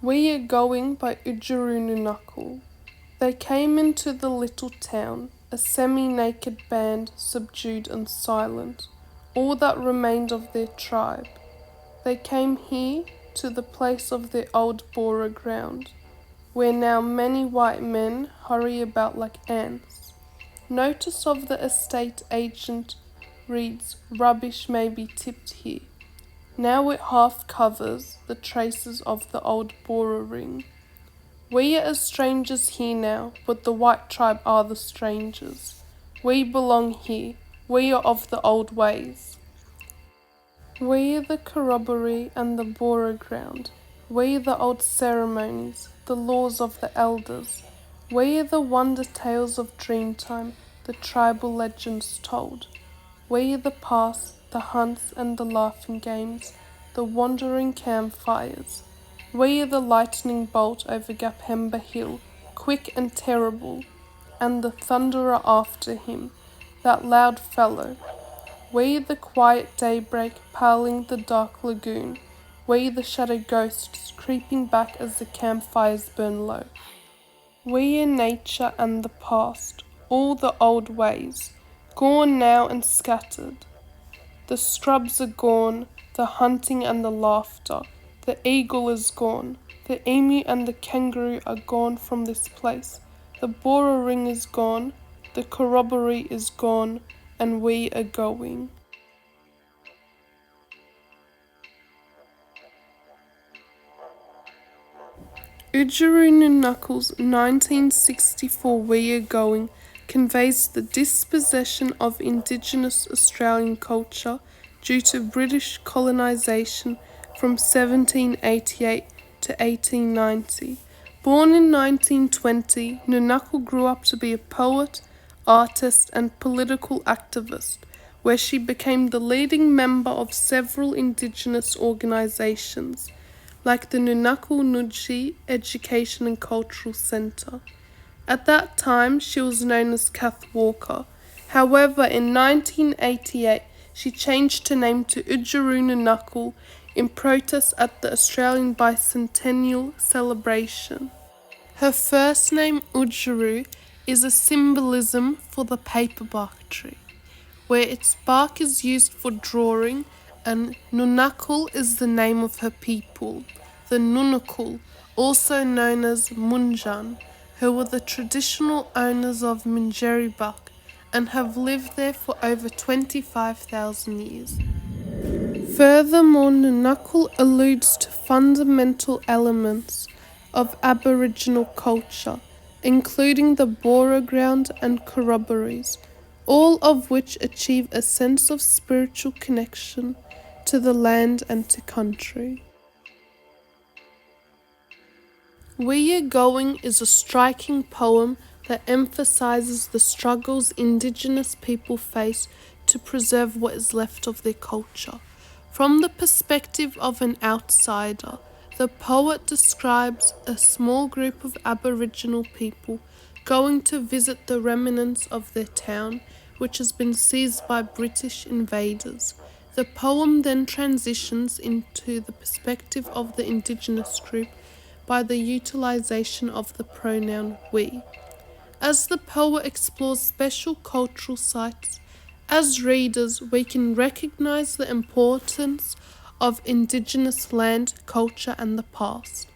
We Are Going by Oodergeroo Noonuccal. They came into the little town, a semi-naked band, subdued and silent, all that remained of their tribe. They came here, to the place of their old Boer ground, where now many white men hurry about like ants. Notice of the estate agent reads, "Rubbish may be tipped here." Now it half covers the traces of the old Boer ring. We are as strangers here now, but the white tribe are the strangers. We belong here, we are of the old ways. We are the corroboree and the Boer ground. We are the old ceremonies, the laws of the elders. We are the wonder tales of dreamtime, the tribal legends told. We are the past, the hunts and the laughing games, the wandering campfires. We are the lightning bolt over Gaphemba Hill, quick and terrible, and the thunderer after him, that loud fellow. We are the quiet daybreak paling the dark lagoon. We are the shadow ghosts creeping back as the campfires burn low. We are nature and the past, all the old ways, gone now and scattered. The scrubs are gone, the hunting and the laughter. The eagle is gone, the emu and the kangaroo are gone from this place. The Boer ring is gone, the corroboree is gone, and we are going. Oodergeroo Noonuccal's 1964 We Are Going conveys the dispossession of Indigenous Australian culture due to British colonisation from 1788 to 1890. Born in 1920, Noonuccal grew up to be a poet, artist and political activist, where she became the leading member of several Indigenous organisations, like the Noonuccal Nudji Education and Cultural Centre. At that time, she was known as Kath Walker. However, in 1988, she changed her name to Oodergeroo Noonuccal in protest at the Australian Bicentennial celebration. Her first name, Oodergeroo, is a symbolism for the paperbark tree, where its bark is used for drawing, and Noonuccal is the name of her people, the Noonuccal, also known as Munjan, who were the traditional owners of Minjerribuk and have lived there for over 25,000 years. Furthermore, Noonuccal alludes to fundamental elements of Aboriginal culture, including the Boer ground and corroborees, all of which achieve a sense of spiritual connection to the land and to country. We Are Going is a striking poem that emphasises the struggles Indigenous people face to preserve what is left of their culture. From the perspective of an outsider, the poet describes a small group of Aboriginal people going to visit the remnants of their town, which has been seized by British invaders. The poem then transitions into the perspective of the Indigenous group by the utilisation of the pronoun we. As the poet explores special cultural sites, as readers we can recognise the importance of Indigenous land, culture and the past.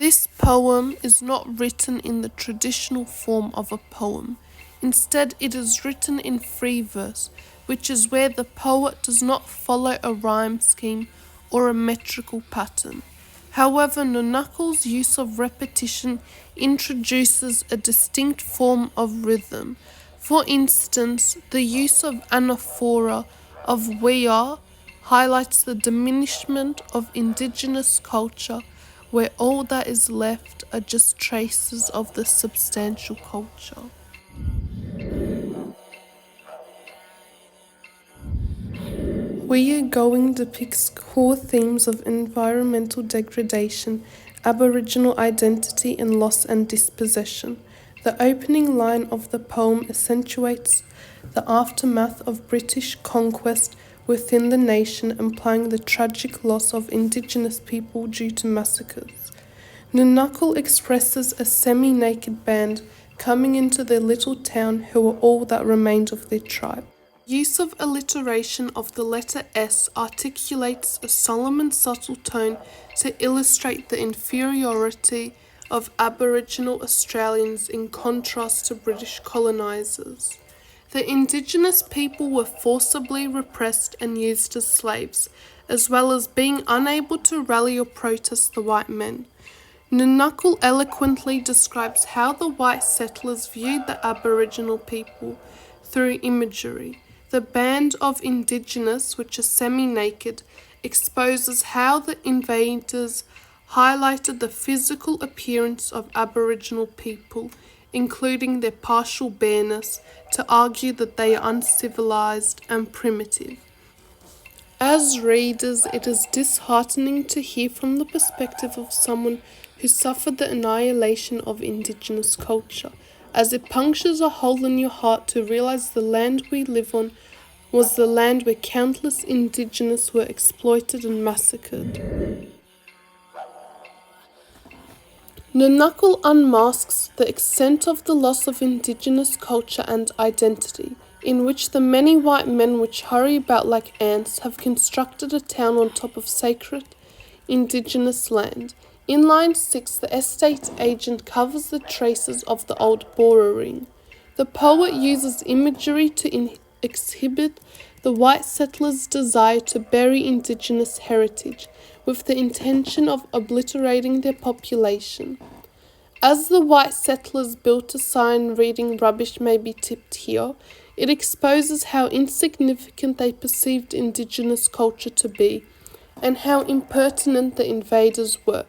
This poem is not written in the traditional form of a poem. Instead, it is written in free verse, which is where the poet does not follow a rhyme scheme or a metrical pattern. However, Noonuccal's use of repetition introduces a distinct form of rhythm. For instance, the use of anaphora of we are highlights the diminishment of Indigenous culture, where all that is left are just traces of the substantial culture. We Are Going depicts core themes of environmental degradation, Aboriginal identity and loss and dispossession. The opening line of the poem accentuates the aftermath of British conquest, within the nation, implying the tragic loss of Indigenous people due to massacres. Noonuccal expresses a semi-naked band coming into their little town who were all that remained of their tribe. Use of alliteration of the letter S articulates a solemn and subtle tone to illustrate the inferiority of Aboriginal Australians in contrast to British colonisers. The Indigenous people were forcibly repressed and used as slaves, as well as being unable to rally or protest the white men. Noonuccal eloquently describes how the white settlers viewed the Aboriginal people through imagery. The band of Indigenous, which are semi-naked, exposes how the invaders highlighted the physical appearance of Aboriginal people, including their partial bareness, to argue that they are uncivilized and primitive. As readers, it is disheartening to hear from the perspective of someone who suffered the annihilation of Indigenous culture, as it punctures a hole in your heart to realize the land we live on was the land where countless Indigenous were exploited and massacred. Noonuccal unmasks the extent of the loss of Indigenous culture and identity, in which the many white men which hurry about like ants have constructed a town on top of sacred Indigenous land. In line 6, the estate agent covers the traces of the old Bora ring. The poet uses imagery to exhibit the white settlers' desire to bury Indigenous heritage, with the intention of obliterating their population. As the white settlers built a sign reading "Rubbish may be tipped here," it exposes how insignificant they perceived Indigenous culture to be, and how impertinent the invaders were.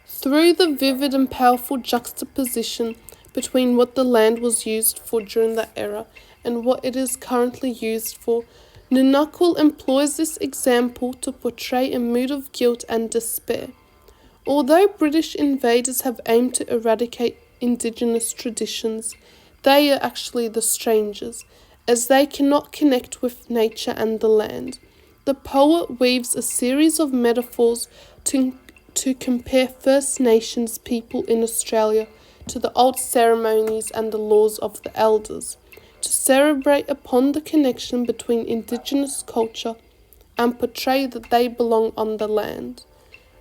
Through the vivid and powerful juxtaposition between what the land was used for during that era and what it is currently used for, Noonuccal employs this example to portray a mood of guilt and despair. Although British invaders have aimed to eradicate Indigenous traditions, they are actually the strangers, as they cannot connect with nature and the land. The poet weaves a series of metaphors to compare First Nations people in Australia to the old ceremonies and the laws of the elders, to celebrate upon the connection between Indigenous culture and portray that they belong on the land.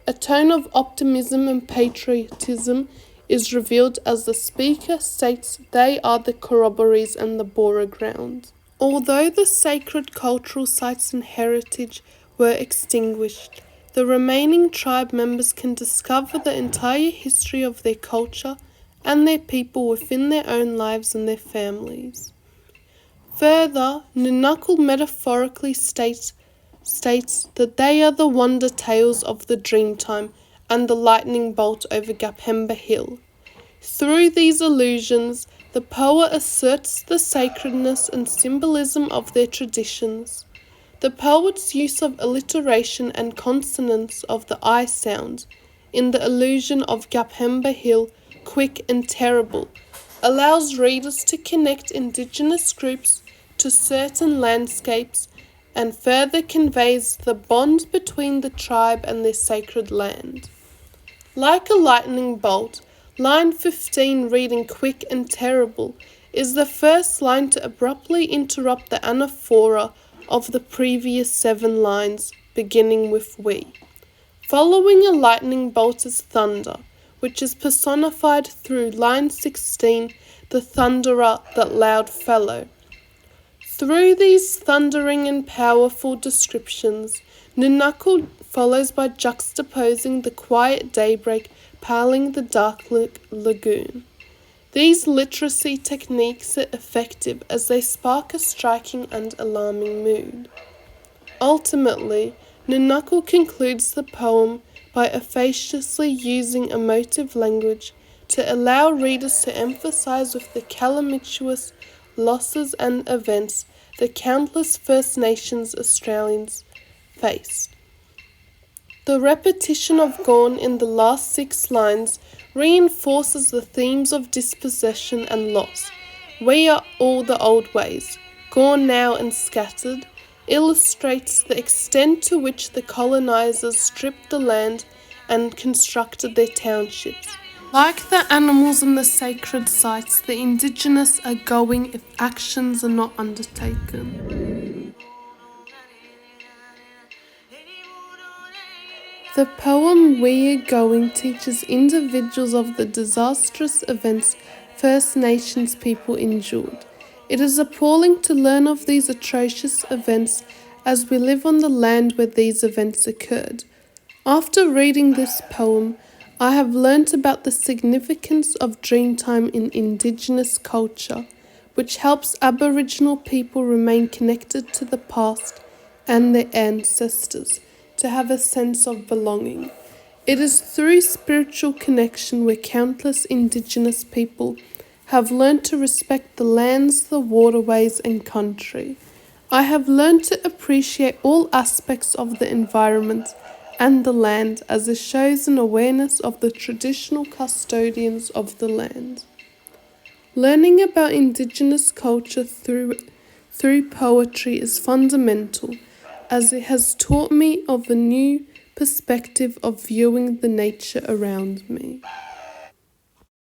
A tone of optimism and patriotism is revealed as the speaker states they are the corroborees and the Bora ground. Although the sacred cultural sites and heritage were extinguished, the remaining tribe members can discover the entire history of their culture and their people within their own lives and their families. Further, Noonuccal metaphorically states that they are the wonder tales of the Dreamtime and the lightning bolt over Gapemba Hill. Through these allusions, the poet asserts the sacredness and symbolism of their traditions. The poet's use of alliteration and consonants of the I sound in the allusion of Gapemba Hill, quick and terrible, allows readers to connect Indigenous groups to certain landscapes and further conveys the bond between the tribe and their sacred land. Like a lightning bolt, line 15 reading quick and terrible is the first line to abruptly interrupt the anaphora of the previous 7 lines, beginning with we. Following a lightning bolt is thunder, which is personified through line 16, the thunderer, that loud fellow. Through these thundering and powerful descriptions, Noonuccal follows by juxtaposing the quiet daybreak paling the dark lagoon. These literacy techniques are effective as they spark a striking and alarming mood. Ultimately, Noonuccal concludes the poem by efficaciously using emotive language to allow readers to emphasize with the calamitous losses and events the countless First Nations Australians faced. The repetition of gone in the last 6 lines reinforces the themes of dispossession and loss. We are all the old ways, gone now and scattered, illustrates the extent to which the colonizers stripped the land and constructed their townships. Like the animals in the sacred sites, the indigenous are going if actions are not undertaken. The poem We Are Going teaches individuals of the disastrous events First Nations people endured. It is appalling to learn of these atrocious events as we live on the land where these events occurred. After reading this poem, I have learnt about the significance of Dreamtime in Indigenous culture, which helps Aboriginal people remain connected to the past and their ancestors, to have a sense of belonging. It is through spiritual connection where countless Indigenous people have learnt to respect the lands, the waterways and country. I have learned to appreciate all aspects of the environment and the land as it shows an awareness of the traditional custodians of the land. Learning about Indigenous culture through poetry is fundamental, as it has taught me of a new perspective of viewing the nature around me.